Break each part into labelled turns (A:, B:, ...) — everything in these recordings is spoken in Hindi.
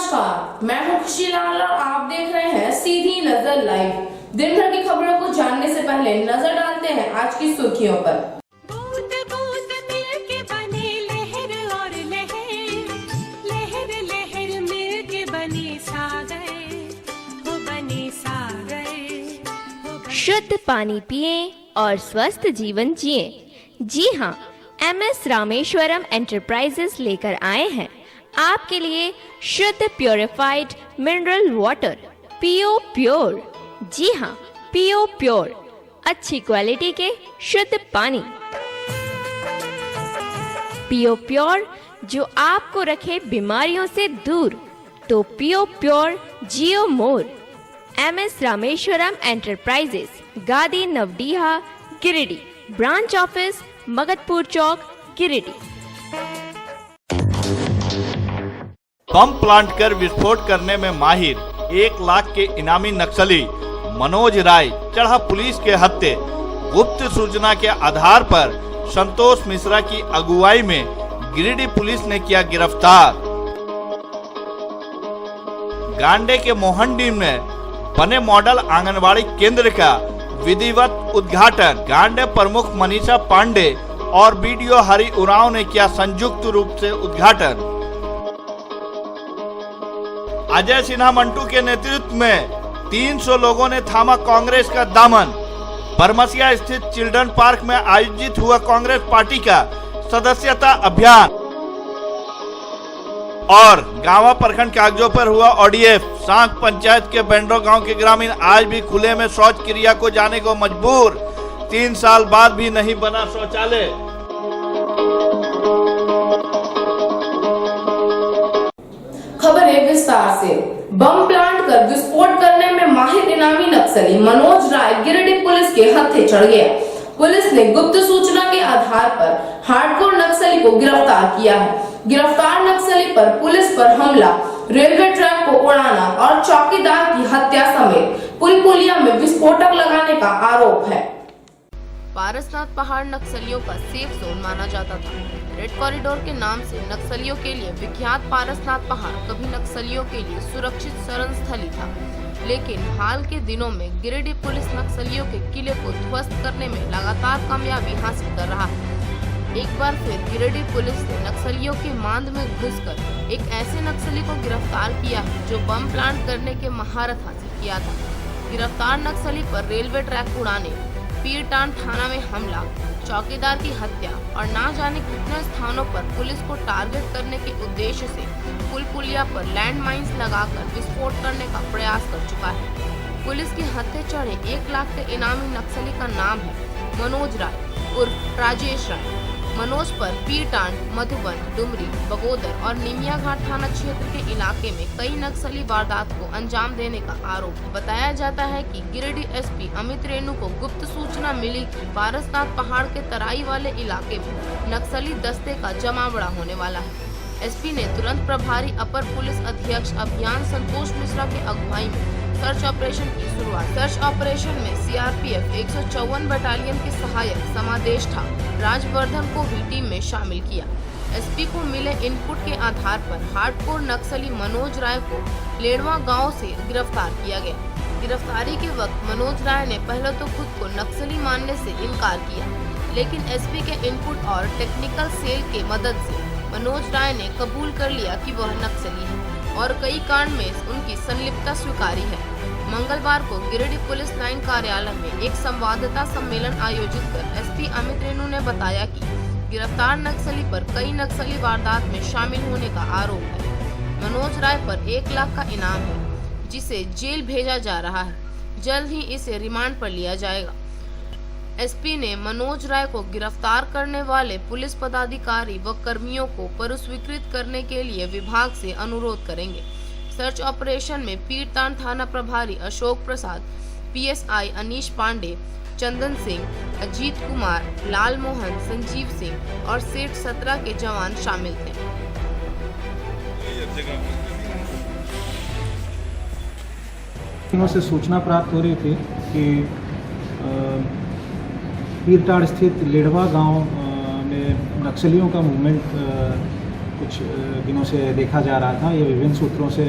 A: नमस्कार, मैं हूं खुशी लाल और आप देख रहे हैं सीधी नजर लाइव। दिन भर की खबरों को जानने से पहले नजर डालते हैं आज की सुर्खियों पर।
B: बूंद बूंद मिलके बने लहर और लहर, लहर लहर मिलके बने सागर, वो बने सागर।
C: शुद्ध पानी पिएं और स्वस्थ जीवन जिएं। जी हाँ, MS रामेश्वरम एंटरप्राइजेस लेकर आए हैं आपके लिए शुद्ध purified mineral water PO pure. जी हाँ, PO प्योर, अच्छी क्वालिटी के शुद्ध पानी। PO प्योर जो आपको रखे बीमारियों से दूर, तो PO प्योर जियो मोर। MS रामेश्वरम एंटरप्राइजेस, गादी नवडीहा गिरिडीह, ब्रांच ऑफिस मगतपुर चौक गिरिडीह।
D: बम प्लांट कर विस्फोट करने में माहिर 1 लाख के इनामी नक्सली मनोज राय चढ़ा पुलिस के हत्थे। गुप्त सूचना के आधार पर संतोष मिश्रा की अगुवाई में गिरिडीह पुलिस ने किया गिरफ्तार। गांडे के मोहनडीह में बने मॉडल आंगनबाड़ी केंद्र का विधिवत उद्घाटन गांडे प्रमुख मनीषा पांडे और BDO हरि उरांव ने किया संयुक्त रूप से उद्घाटन। अजय सिन्हा मंटू के नेतृत्व में 300 लोगों ने थामा कांग्रेस का दामन। बरमसिया स्थित चिल्ड्रन पार्क में आयोजित हुआ कांग्रेस पार्टी का सदस्यता अभियान। और गांवा प्रखंड कागजों पर हुआ ODF। सांक पंचायत के बेंड्रो गांव के ग्रामीण आज भी खुले में शौच क्रिया को जाने को मजबूर। 3 साल बाद भी नहीं बना शौचालय।
A: खबरें विस्तार से। बम प्लांट कर विस्फोट करने में माहिर इनामी नक्सली मनोज राय गिरिडीह पुलिस के हत्थे चढ़ गया। पुलिस ने गुप्त सूचना के आधार पर हार्डकोर नक्सली को गिरफ्तार किया है। गिरफ्तार नक्सली पर पुलिस पर हमला, रेलवे ट्रैक को उड़ाना और चौकीदार की हत्या समेत पुलिया में विस्फोटक लगाने का आरोप है।
E: पारसनाथ पहाड़ नक्सलियों का सेफ जोन माना जाता था। रेड कॉरिडोर के नाम से नक्सलियों के लिए विख्यात पारसनाथ पहाड़ कभी नक्सलियों के लिए सुरक्षित शरण स्थली था, लेकिन हाल के दिनों में गिरिडीह पुलिस नक्सलियों के किले को ध्वस्त करने में लगातार कामयाबी हासिल कर रहा है। एक बार फिर गिरिडीह पुलिस ने नक्सलियों के मांद में घुसकर एक ऐसे नक्सली को गिरफ्तार किया है जो बम प्लांट करने के महारत हासिल किया था। गिरफ्तार नक्सली पर रेलवे ट्रैक उड़ाने, पीरटांड थाना में हमला, चौकीदार की हत्या और ना जाने कितने स्थानों पर पुलिस को टारगेट करने के उद्देश्य से पुलिया पर लैंड माइंस लगाकर विस्फोट करने का प्रयास कर चुका है। पुलिस के हत्थे चढ़े 1 लाख के इनामी नक्सली का नाम है मनोज राय उर्फ राजेश राय। मनोज पर पीरटांड, मधुबन, डुमरी, बगोदर और निमिया घाट थाना क्षेत्र के इलाके में कई नक्सली वारदात को अंजाम देने का आरोप है। बताया जाता है कि गिरिडीह SP अमित रेणु को गुप्त सूचना मिली कि पारसनाथ पहाड़ के तराई वाले इलाके में नक्सली दस्ते का जमावड़ा होने वाला है। SP ने तुरंत प्रभारी अपर पुलिस अधीक्षक अभियान संतोष मिश्रा के अगुवाई में सर्च ऑपरेशन की शुरुआत। सर्च ऑपरेशन में CRPF 154 बटालियन के सहायक समादेष्टा राजवर्धन को भी टीम में शामिल किया। SP को मिले इनपुट के आधार पर हार्डकोर नक्सली मनोज राय को लेड़वा गांव से गिरफ्तार किया गया। गिरफ्तारी के वक्त मनोज राय ने पहले तो खुद को नक्सली मानने से इनकार किया, लेकिन SP के इनपुट और टेक्निकल सेल के मदद से मनोज राय ने कबूल कर लिया कि वह नक्सली है और कई कांड में उनकी संलिप्तता स्वीकारी है। मंगलवार को गिरिडीह पुलिस लाइन कार्यालय में एक संवाददाता सम्मेलन आयोजित कर SP अमित रेणु ने बताया कि गिरफ्तार नक्सली पर कई नक्सली वारदात में शामिल होने का आरोप है। मनोज राय पर 1 लाख का इनाम है, जिसे जेल भेजा जा रहा है। जल्द ही इसे रिमांड पर लिया जाएगा। SP ने मनोज राय को गिरफ्तार करने वाले पुलिस पदाधिकारी व कर्मियों को पुरस्कृत करने के लिए विभाग से अनुरोध करेंगे। सर्च ऑपरेशन में पीरटांड थाना प्रभारी अशोक प्रसाद, PSI अनीश पांडे, चंदन सिंह, अजीत कुमार, लाल मोहन, संजीव सिंह और सेठ 17 के जवान शामिल थे।
F: से सूचना प्राप्त हो रही थी कि पीरटांड स्थित लेड़वा गांव में नक्सलियों का मूवमेंट कुछ दिनों से देखा जा रहा था। ये विभिन्न सूत्रों से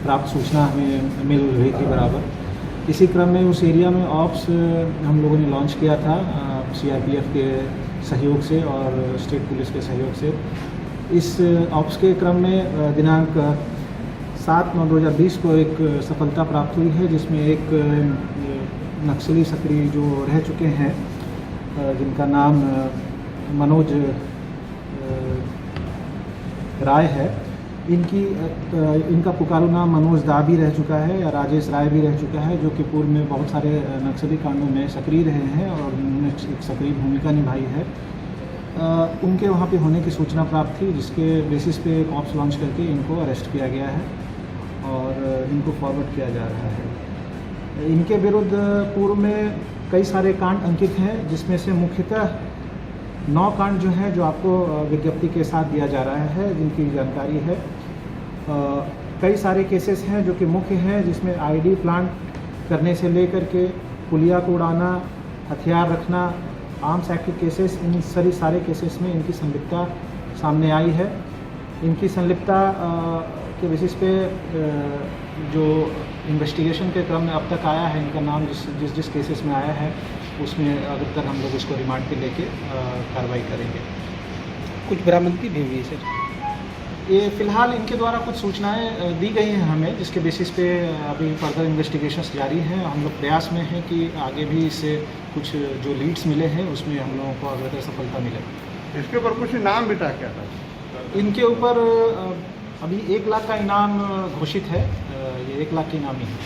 F: प्राप्त सूचना हमें मिल रही थी बराबर। इसी क्रम में उस एरिया में ऑप्स हम लोगों ने लॉन्च किया था CRPF के सहयोग से और स्टेट पुलिस के सहयोग से। इस ऑप्स के क्रम में दिनांक 7/9/2020 को एक सफलता प्राप्त हुई है, जिसमें एक नक्सली सक्रिय जो रह चुके हैं, जिनका नाम मनोज राय है, इनका पुकारू नाम मनोज दा भी रह चुका है या राजेश राय भी रह चुका है, जो कि पूर्व में बहुत सारे नक्सली कांडों में सक्रिय रहे हैं और उन्होंने एक सक्रिय भूमिका निभाई है। उनके वहाँ पे होने की सूचना प्राप्त थी, जिसके बेसिस पे एक ऑप्स लॉन्च करके इनको अरेस्ट किया गया है और इनको फॉरवर्ड किया जा रहा है। इनके विरुद्ध पूर्व में कई सारे कांड अंकित हैं, जिसमें से मुख्यतः 9 कांड जो है, जो आपको विज्ञप्ति के साथ दिया जा रहा है, जिनकी जानकारी है। कई सारे केसेस हैं जो कि मुख्य हैं, जिसमें आईडी प्लांट करने से लेकर के पुलिया को उड़ाना, हथियार रखना, आर्म्स एक्ट के केसेस, इन सारे केसेस में इनकी संलिप्तता सामने आई है। इनकी संलिप्तता के बेसिस पे जो इन्वेस्टिगेशन के क्रम में अब तक आया है, इनका नाम जिस केसेस में आया है, उसमें अभी तक हम लोग उसको रिमांड पे लेके कार्रवाई करेंगे।
G: कुछ बरामदगी भी हुई है सर?
F: ये फ़िलहाल इनके द्वारा कुछ सूचनाएं दी गई हैं हमें, जिसके बेसिस पे अभी फर्दर इन्वेस्टिगेशंस जारी हैं। हम लोग प्रयास में हैं कि आगे भी इससे कुछ जो लीड्स मिले हैं उसमें हम लोगों को अग्रतर सफलता मिले।
H: इसके ऊपर कुछ इनाम भी था क्या था?
F: इनके ऊपर अभी 1 लाख का इनाम घोषित है। ये 1 लाख की इनामी है।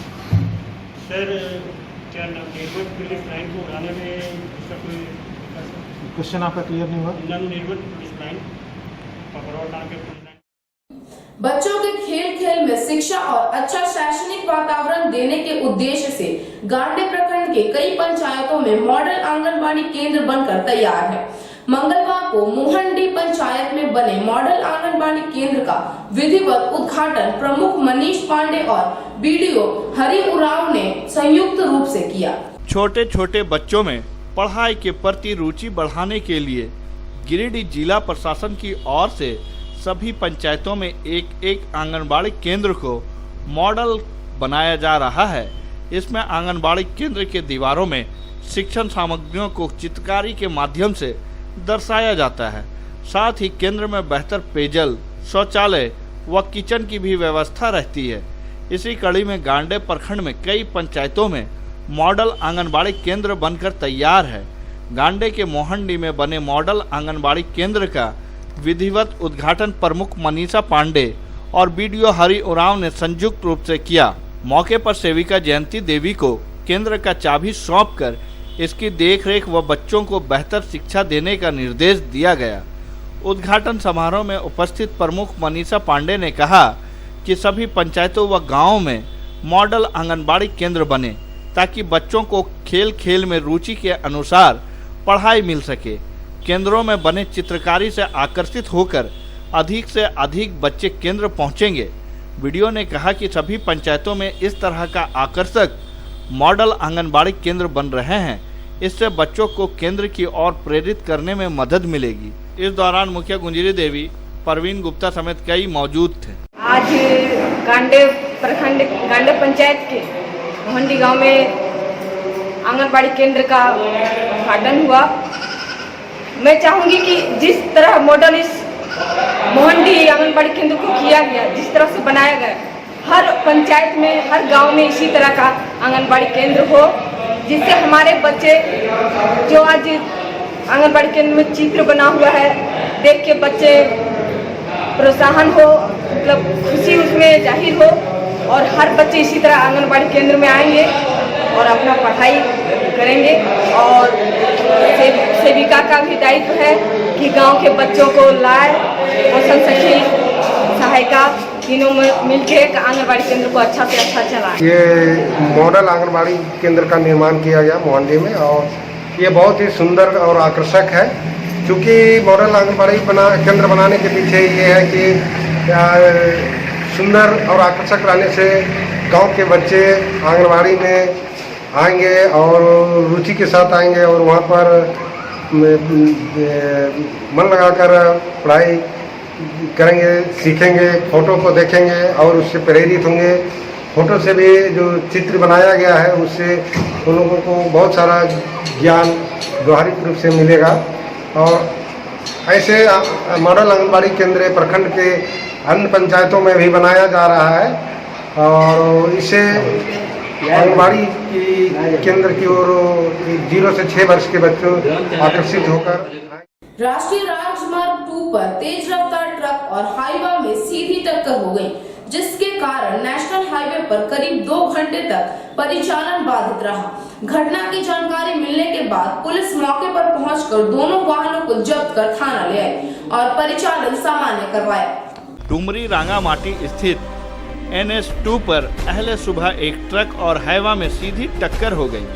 I: सर, क्या निर्भर पुलिस लाइन को उड़ाने में इसका कोई
F: क्वेश्चन आपका क्लियर नहीं हुआ?
I: निर्भर पुलिस लाइन पकड़ौर नाम के पुलिस लाइन
A: बच्चों के खेल खेल में शिक्षा और अच्छा शैक्षणिक वातावरण देने के उद्देश्य से गांडे प्रखंड के कई पंचायतों में मॉडल आंगनबाड़ी केंद्र बनकर तैयार है। मंगलवार को मोहनडी पंचायत में बने मॉडल आंगनबाड़ी केंद्र का विधिवत उद्घाटन प्रमुख मनीष पांडे और BDO हरि उरांव ने संयुक्त रूप से किया।
D: छोटे छोटे बच्चों में पढ़ाई के प्रति रुचि बढ़ाने के लिए गिरिडीह जिला प्रशासन की ओर से सभी पंचायतों में एक आंगनबाड़ी केंद्र को मॉडल बनाया जा रहा है। इसमें आंगनबाड़ी केंद्र के दीवारों में शिक्षण सामग्रियों को चित्रकारी के माध्यम से दर्शाया जाता है। साथ ही केंद्र में बेहतर पेयजल, शौचालय व किचन की भी व्यवस्था रहती है। इसी कड़ी में गांडे प्रखंड में कई पंचायतों में मॉडल आंगनबाड़ी केंद्र बनकर तैयार है। गांडे के मोहनडी में बने मॉडल आंगनबाड़ी केंद्र का विधिवत उद्घाटन प्रमुख मनीषा पांडे और BDO हरि उरांव ने संयुक्त रूप से किया। मौके पर सेविका जयंती देवी को केंद्र का चाबी सौंपकर इसकी देखरेख व बच्चों को बेहतर शिक्षा देने का निर्देश दिया गया। उद्घाटन समारोह में उपस्थित प्रमुख मनीषा पांडे ने कहा कि सभी पंचायतों व गांवों में मॉडल आंगनबाड़ी केंद्र बने, ताकि बच्चों को खेल खेल में रुचि के अनुसार पढ़ाई मिल सके। केंद्रों में बने चित्रकारी से आकर्षित होकर अधिक से अधिक बच्चे केंद्र पहुंचेंगे। BDO ने कहा कि सभी पंचायतों में इस तरह का आकर्षक मॉडल आंगनबाड़ी केंद्र बन रहे हैं। इससे बच्चों को केंद्र की ओर प्रेरित करने में मदद मिलेगी। इस दौरान मुखिया गुंजरी देवी, परवीन गुप्ता समेत कई मौजूद थे।
J: आज गांडे प्रखंड गांडे पंचायत के मोहनडी गांव में आंगनबाड़ी केंद्र का उद्घाटन हुआ। मैं चाहूँगी कि जिस तरह मॉडल इस मोहनडी आंगनबाड़ी केंद्र को किया गया, जिस तरह से बनाया गया, हर पंचायत में, हर गांव में इसी तरह का आंगनबाड़ी केंद्र हो, जिससे हमारे बच्चे जो आज आंगनबाड़ी केंद्र में चित्र बना हुआ है, देख के बच्चे प्रोत्साहन हो, मतलब खुशी उसमें जाहिर हो और हर बच्चे इसी तरह आंगनबाड़ी केंद्र में आएंगे और अपना पढ़ाई करेंगे। और सेविका का भी दायित्व है कि गांव के बच्चों को लाए, पोषण सखी, सहायिका तीनों में मिलकर आंगनबाड़ी केंद्र को अच्छा से अच्छा चलाएं।
H: ये मॉडल आंगनबाड़ी केंद्र का निर्माण किया गया मोहनडी में और ये बहुत ही सुंदर और आकर्षक है। क्योंकि मॉडल आंगनबाड़ी केंद्र बनाने के पीछे ये है कि सुंदर और आकर्षक रहने से गांव के बच्चे आंगनबाड़ी में आएंगे और रुचि के साथ आएंगे और वहाँ पर मन लगाकर पढ़ाई करेंगे, सीखेंगे, फोटो को देखेंगे और उससे प्रेरित होंगे। फोटो से भी जो चित्र बनाया गया है उससे उन लोगों को बहुत सारा ज्ञान व्यवहारिक रूप से मिलेगा। और ऐसे मॉडल आंगनबाड़ी केंद्र प्रखंड के अन्य पंचायतों में भी बनाया जा रहा है और इससे आंगनबाड़ी की केंद्र की ओर 0 से 6 वर्ष के बच्चों आकर्षित होकर।
A: राष्ट्रीय राजमार्ग 2 पर तेज रफ्तार ट्रक और हाईवा में सीधी टक्कर हो गई, जिसके कारण नेशनल हाईवे पर करीब 2 घंटे तक परिचालन बाधित रहा। घटना की जानकारी मिलने के बाद पुलिस मौके पर पहुंचकर दोनों वाहनों को जब्त कर थाना ले आई और परिचालन सामान्य करवाया।
D: डुमरी रांगामाटी स्थित NH 2 पर पहले सुबह एक ट्रक और हाईवा में सीधी टक्कर हो गई,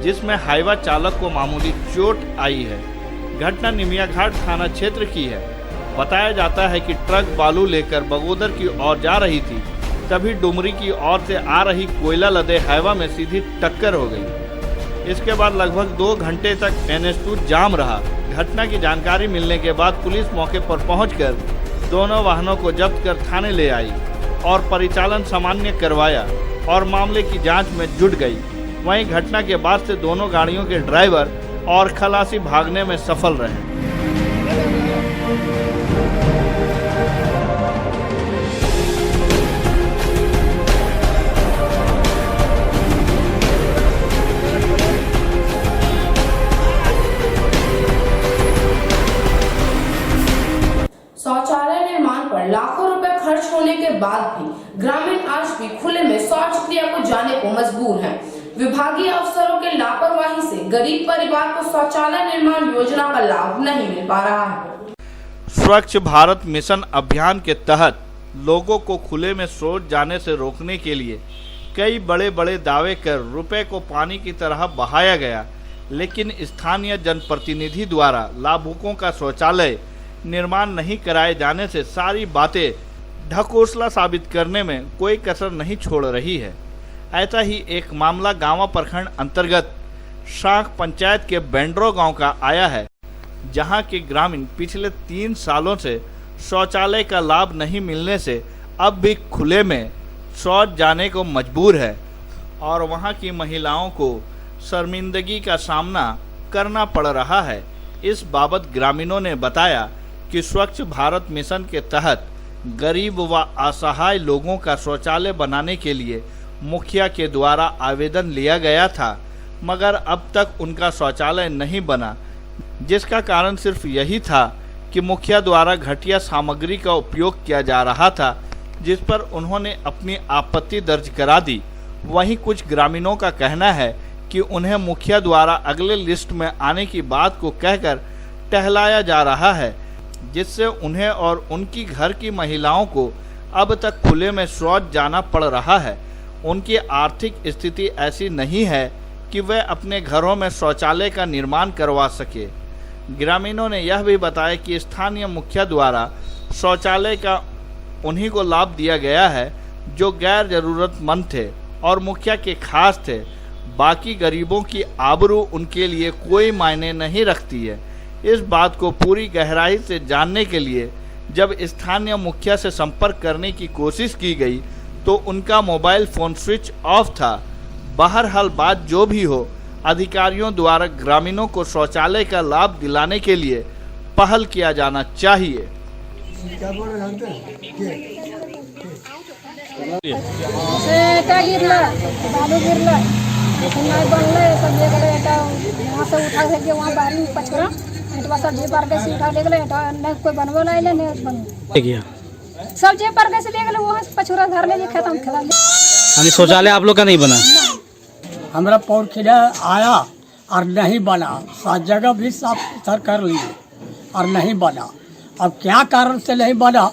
D: जिसमें हाईवा चालक को मामूली चोट आई है। घटना निमिया घाट थाना क्षेत्र की है। बताया जाता है कि ट्रक बालू लेकर बगोदर की ओर जा रही थी, तभी डुमरी की ओर से आ रही कोयला लदे हाईवा में सीधी टक्कर हो गई। इसके बाद लगभग 2 घंटे तक NH 2 जाम रहा। घटना की जानकारी मिलने के बाद पुलिस मौके पर पहुंचकर दोनों वाहनों को जब्त कर थाने ले आई और परिचालन सामान्य करवाया और मामले की जांच में जुट गई। वहीं घटना के बाद से दोनों गाड़ियों के ड्राइवर और खलासी भागने में सफल रहे।
A: शौचालय निर्माण पर लाखों रुपए खर्च होने के बाद भी ग्रामीण आज भी खुले में शौच क्रिया को जाने को मजबूर हैं। विभागीय अफसरों के लापरवाही से गरीब परिवार को शौचालय निर्माण योजना का लाभ नहीं मिल पा रहा है।
D: स्वच्छ भारत मिशन अभियान के तहत लोगों को खुले में शौच जाने से रोकने के लिए कई बड़े बड़े दावे कर रुपए को पानी की तरह बहाया गया, लेकिन स्थानीय जनप्रतिनिधि द्वारा लाभुकों का शौचालय निर्माण नहीं कराए जाने से सारी बातें ढकोसला साबित करने में कोई कसर नहीं छोड़ रही है। ऐसा ही एक मामला गांवा प्रखंड अंतर्गत शाख पंचायत के बेंड्रो गांव का आया है, जहां के ग्रामीण पिछले 3 सालों से शौचालय का लाभ नहीं मिलने से अब भी खुले में शौच जाने को मजबूर है और वहां की महिलाओं को शर्मिंदगी का सामना करना पड़ रहा है। इस बाबत ग्रामीणों ने बताया कि स्वच्छ भारत मिशन के तहत गरीब व असहाय लोगों का शौचालय बनाने के लिए मुखिया के द्वारा आवेदन लिया गया था, मगर अब तक उनका शौचालय नहीं बना, जिसका कारण सिर्फ यही था कि मुखिया द्वारा घटिया सामग्री का उपयोग किया जा रहा था, जिस पर उन्होंने अपनी आपत्ति दर्ज करा दी। वहीं कुछ ग्रामीणों का कहना है कि उन्हें मुखिया द्वारा अगले लिस्ट में आने की बात को कहकर टहलाया जा रहा है, जिससे उन्हें और उनकी घर की महिलाओं को अब तक खुले में शौच जाना पड़ रहा है। उनकी आर्थिक स्थिति ऐसी नहीं है कि वे अपने घरों में शौचालय का निर्माण करवा सके। ग्रामीणों ने यह भी बताया कि स्थानीय मुखिया द्वारा शौचालय का उन्हीं को लाभ दिया गया है जो गैर जरूरतमंद थे और मुखिया के खास थे। बाकी गरीबों की आबरू उनके लिए कोई मायने नहीं रखती है। इस बात को पूरी गहराई से जानने के लिए जब स्थानीय मुखिया से संपर्क करने की कोशिश की गई तो उनका मोबाइल फोन स्विच ऑफ था। बहरहाल बात जो भी हो, अधिकारियों द्वारा ग्रामीणों को शौचालय का लाभ दिलाने के लिए पहल किया जाना चाहिए।
J: सब जे पर कैसे ले गए वहाँ पछुरा घर ले खत्म खड़ा।
G: शौचालय आप लोग का नहीं बना?
K: हमारा पौर खिला आया और नहीं बना, सात जगह भी साफ सुथरा कर लिए और नहीं बना। अब क्या कारण से नहीं बना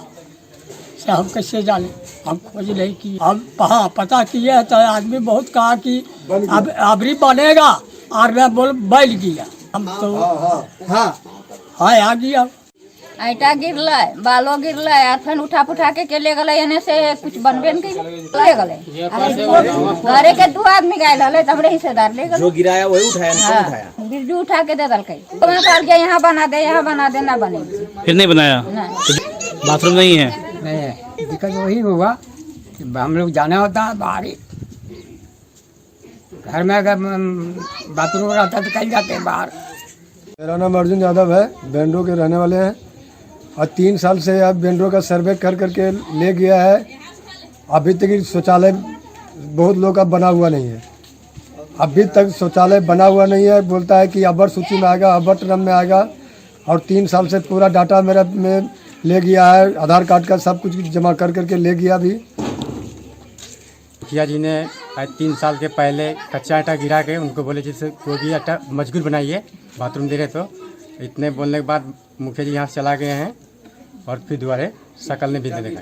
K: से हम कैसे जाने, हम खोज नहीं की। हम पता किए तो आदमी बहुत कहा कि अब अबरी बनेगा और मैं बोल बैल गया। हम तो हाँ आ गया।
J: आटा गिरल, बालो गिरल और फिर उठा पुठा के ले गए, एने से कुछ बनबे नहीं ले गए। घरे के 2 आदमी गए रहे, हमरे हिस्सेदार ले गए। जो गिराया वही उठाया, नहीं उठाया, बिरजू उठा के दे दल। यहाँ बना दे, यहाँ बना दे, ना बने।
G: फिर नहीं बनाया। बाथरूम नहीं है?
K: नहीं है। दिक्कत वही हुआ कि हम लोग जाना होता है बाहर ही, घर में अगर बाथरूम रहता है तो कहीं जाते हैं बाहर।
H: मेरा नाम अर्जुन यादव है, बेंड्रो के रहने वाले हैं और 3 साल से अब बेंड्रो का सर्वे कर करके ले गया है। अभी तक शौचालय बहुत लोग का बना हुआ नहीं है, अभी तक शौचालय बना हुआ नहीं है। बोलता है कि अबर सूची में आएगा, अबर टर्म में आएगा, और 3 साल से पूरा डाटा मेरा में ले गया है, आधार कार्ड का सब कुछ जमा कर करके ले गया। भी
K: मुखिया जी ने 3 साल के पहले कच्चा आटा गिरा के उनको बोले जैसे कोई भी आटा मजबूत बनाइए, बाथरूम दे रहे, तो इतने बोलने के बाद मुखिया जी यहाँ से चला गए हैं और फिर दोबारा सकल ने भी दे दिया।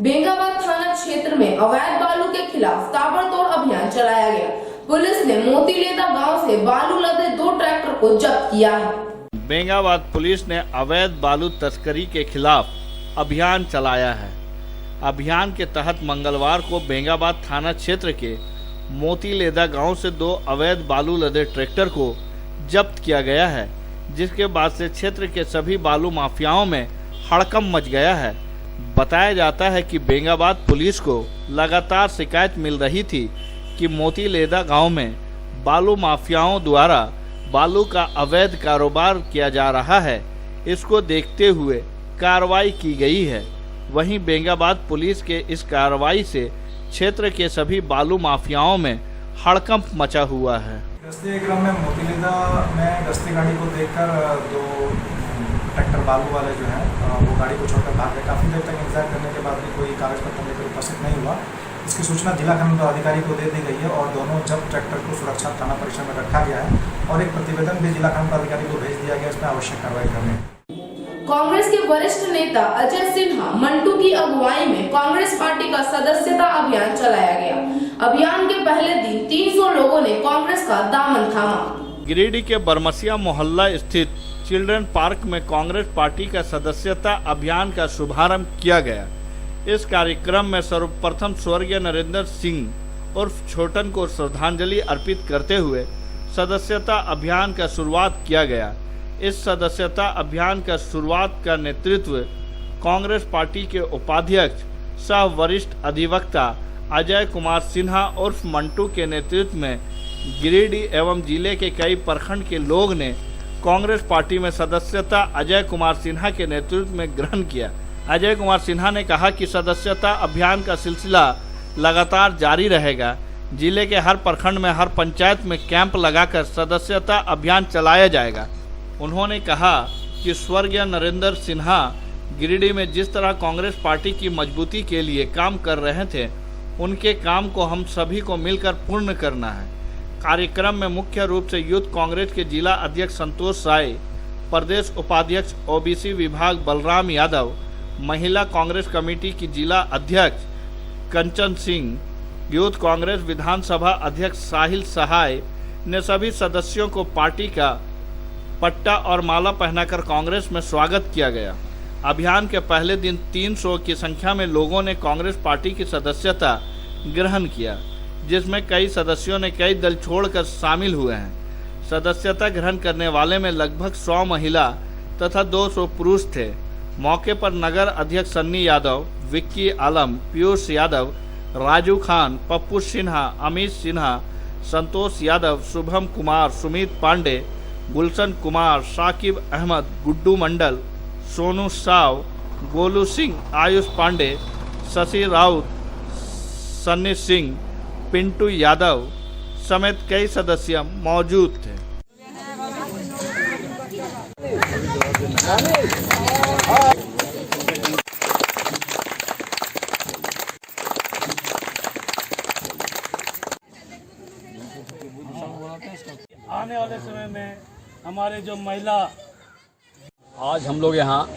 A: बेंगाबाद थाना क्षेत्र में अवैध बालू के खिलाफ ताबड़तोड़ अभियान चलाया गया। पुलिस ने मोतीलेदा गांव से बालू लदे 2 ट्रैक्टर को जब्त किया है।
D: बेंगाबाद पुलिस ने अवैध बालू तस्करी के खिलाफ अभियान चलाया है। अभियान के तहत मंगलवार को बेंगाबाद थाना क्षेत्र के मोतीलेदा गांव से 2 अवैध बालू लदे ट्रैक्टर को जब्त किया गया है, जिसके बाद से क्षेत्र के सभी बालू माफियाओं में हड़कंप मच गया है। बताया जाता है कि बेंगाबाद पुलिस को लगातार शिकायत मिल रही थी कि मोतीलेदा गांव में बालू माफियाओं द्वारा बालू का अवैध कारोबार किया जा रहा है। इसको देखते हुए कार्रवाई की गई है। वहीं बेंगाबाद पुलिस के इस कार्रवाई से क्षेत्र के सभी बालू माफियाओं में हड़कंप मचा हुआ है।
F: गश्ती के क्रम में मोतीलेदा में गश्ती गाड़ी को देखकर 2 ट्रैक्टर बालू वाले जो हैं वो गाड़ी को छोड़कर भाग गए। काफ़ी देर तक इंतजार करने के बाद भी कोई कागज पत्र लेकर उपस्थित नहीं हुआ। इसकी सूचना जिला खनन पदाधिकारी को दे दी गई है और दोनों जब ट्रैक्टर को सुरक्षा थाना परिसर में रखा गया है और एक प्रतिवेदन भी जिला खनन पदाधिकारी को भेज दिया गया, इसमें आवश्यक कार्रवाई करने।
A: कांग्रेस के वरिष्ठ नेता अजय सिन्हा मंटू की अगुवाई में कांग्रेस पार्टी का सदस्यता अभियान चलाया गया। अभियान के पहले दिन 300 लोगों ने कांग्रेस का दामन थामा।
D: गिरिडीह के बरमसिया मोहल्ला स्थित चिल्ड्रन पार्क में कांग्रेस पार्टी का सदस्यता अभियान का शुभारंभ किया गया। इस कार्यक्रम में सर्वप्रथम स्वर्गीय नरेंद्र सिंह उर्फ छोटन को श्रद्धांजलि अर्पित करते हुए सदस्यता अभियान का शुरुआत किया गया। इस सदस्यता अभियान का शुरुआत का नेतृत्व कांग्रेस पार्टी के उपाध्यक्ष सह वरिष्ठ अधिवक्ता अजय कुमार सिन्हा उर्फ मंटू के नेतृत्व में गिरिडीह एवं जिले के कई प्रखंड के लोग ने कांग्रेस पार्टी में सदस्यता अजय कुमार सिन्हा के नेतृत्व में ग्रहण किया। अजय कुमार सिन्हा ने कहा कि सदस्यता अभियान का सिलसिला लगातार जारी रहेगा। जिले के हर प्रखंड में हर पंचायत में कैंप लगाकर सदस्यता अभियान चलाया जाएगा। उन्होंने कहा कि स्वर्गीय नरेंद्र सिन्हा गिरिडीह में जिस तरह कांग्रेस पार्टी की मजबूती के लिए काम कर रहे थे, उनके काम को हम सभी को मिलकर पूर्ण करना है। कार्यक्रम में मुख्य रूप से यूथ कांग्रेस के जिला अध्यक्ष संतोष राय, प्रदेश उपाध्यक्ष ओबीसी विभाग बलराम यादव, महिला कांग्रेस कमेटी की जिला अध्यक्ष कंचन सिंह, यूथ कांग्रेस विधानसभा अध्यक्ष साहिल सहाय ने सभी सदस्यों को पार्टी का पट्टा और माला पहनाकर कांग्रेस में स्वागत किया गया। अभियान के पहले दिन 300 की संख्या में लोगों ने कांग्रेस पार्टी की सदस्यता ग्रहण किया, जिसमें कई सदस्यों ने कई दल छोड़कर शामिल हुए हैं। सदस्यता ग्रहण करने वाले में लगभग 100 महिला तथा 200 पुरुष थे। मौके पर नगर अध्यक्ष सन्नी यादव, विक्की आलम, पीयूष यादव, राजू खान, पप्पू सिन्हा, अमित सिन्हा, संतोष यादव, शुभम कुमार, सुमित पांडे, गुलशन कुमार, साकिब अहमद, गुड्डू मंडल, सोनू साव, गोलू सिंह, आयुष पांडे, शशि राउत, सन्नी सिंह, पिंटू यादव समेत कई सदस्य मौजूद थे।
I: आने वाले समय में हमारे जो महिला,
L: आज हम लोग यहाँ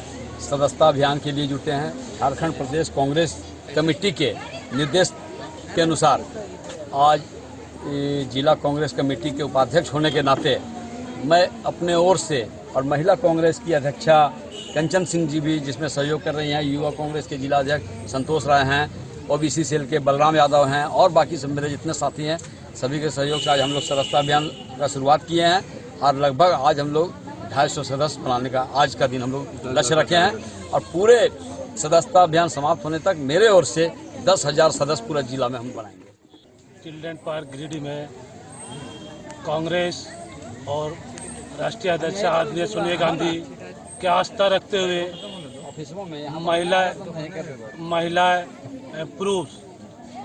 L: सदस्यता अभियान के लिए जुटे हैं। झारखंड प्रदेश कांग्रेस कमेटी के निर्देश के अनुसार आज जिला कांग्रेस कमेटी के उपाध्यक्ष होने के नाते मैं अपने ओर से और महिला कांग्रेस की अध्यक्षा कंचन सिंह जी भी जिसमें सहयोग कर रही हैं, युवा कांग्रेस के जिला अध्यक्ष संतोष राय हैं, ओबीसी सेल के बलराम यादव हैं और बाकी सब मेरे जितने साथी हैं, सभी के सहयोग से आज हम लोग सदस्यता अभियान का शुरुआत किए हैं और लगभग आज हम लोग 250 सदस्य बनाने का आज का दिन हम लोग लक्ष्य रखे हैं। और पूरे सदस्यता अभियान समाप्त होने तक मेरे ओर से 10,000 सदस्य पूरे जिला में हम बनाएंगे।
I: चिल्ड्रन पार्क गिरिडीह में कांग्रेस और राष्ट्रीय अध्यक्ष आदरणीय सोनिया गांधी की आस्था रखते हुए महिलाएं, पुरुष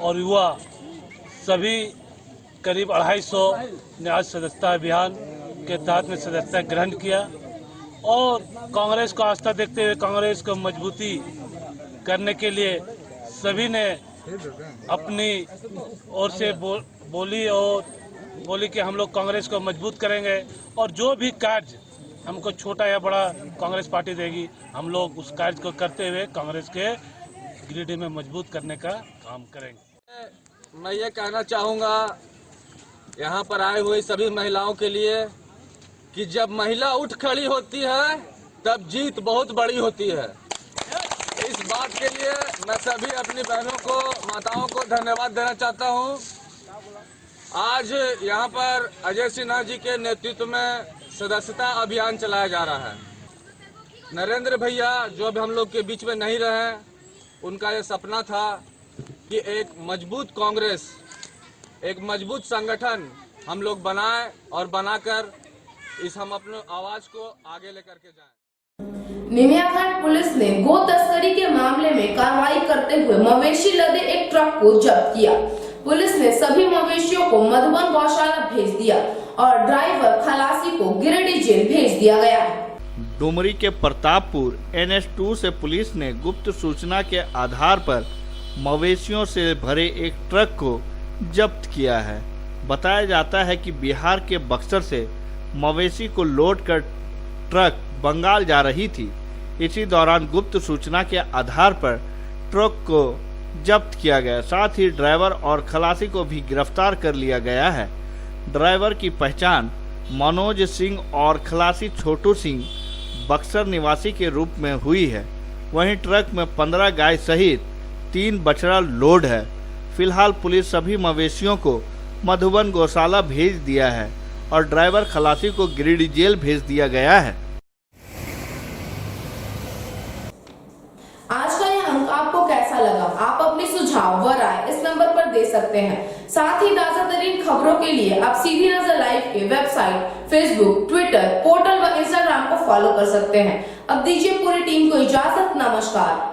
I: और युवा सभी करीब 250 ने आज सदस्यता अभियान के तहत में सदस्यता ग्रहण किया और कांग्रेस को आस्था देखते हुए कांग्रेस को मजबूती करने के लिए सभी ने अपनी ओर से बोली कि हम लोग कांग्रेस को मजबूत करेंगे और जो भी कार्य हमको छोटा या बड़ा कांग्रेस पार्टी देगी हम लोग उस कार्य को करते हुए कांग्रेस के गिरिडीह में मजबूत करने का काम करेंगे।
L: मैं ये कहना चाहूँगा यहाँ पर आए हुए सभी महिलाओं के लिए कि जब महिला उठ खड़ी होती है तब जीत बहुत बड़ी होती है। इस बात के लिए मैं सभी अपनी बहनों को, माताओं को धन्यवाद देना चाहता हूँ। आज यहाँ पर अजय सिन्हा जी के नेतृत्व में सदस्यता अभियान चलाया जा रहा है। नरेंद्र भैया जो अब हम लोग के बीच में नहीं रहे, उनका ये सपना था कि एक मजबूत कांग्रेस, एक मजबूत संगठन हम लोग बनाएं और बनाकर हम अपने आवाज को आगे लेकर के जाएं।
A: निमियाघाट पुलिस ने गो तस्करी के मामले में कार्रवाई करते हुए मवेशी लदे एक ट्रक को जब्त किया। पुलिस ने सभी मवेशियों को मधुबन गौशाला भेज दिया और ड्राइवर खलासी को गिरिडीह जेल भेज दिया गया है।
D: डुमरी के प्रतापपुर NH2 से पुलिस ने गुप्त सूचना के आधार पर मवेशियों से भरे एक ट्रक को जब्त किया है। बताया जाता है कि बिहार के बक्सर से मवेशी को लोड कर ट्रक बंगाल जा रही थी। इसी दौरान गुप्त सूचना के आधार पर ट्रक को जब्त किया गया। साथ ही ड्राइवर और खलासी को भी गिरफ्तार कर लिया गया है। ड्राइवर की पहचान मनोज सिंह और खलासी छोटू सिंह बक्सर निवासी के रूप में हुई है। वहीं ट्रक में 15 गाय सहित 3 बछड़ा लोड है। फिलहाल पुलिस सभी मवेशियों को मधुबन गौशाला भेज दिया है और ड्राइवर खलासी को गिरिडीह जेल भेज दिया गया है।
A: आज का यह अंक आपको कैसा लगा? आप अपने सुझाव व राय इस नंबर पर दे सकते हैं। साथ ही ताजा तरीन खबरों के लिए आप सीधी नजर लाइव के वेबसाइट, फेसबुक, ट्विटर, पोर्टल व इंस्टाग्राम को फॉलो कर सकते हैं। अब दीजिए पूरी टीम को इजाजत। नमस्कार।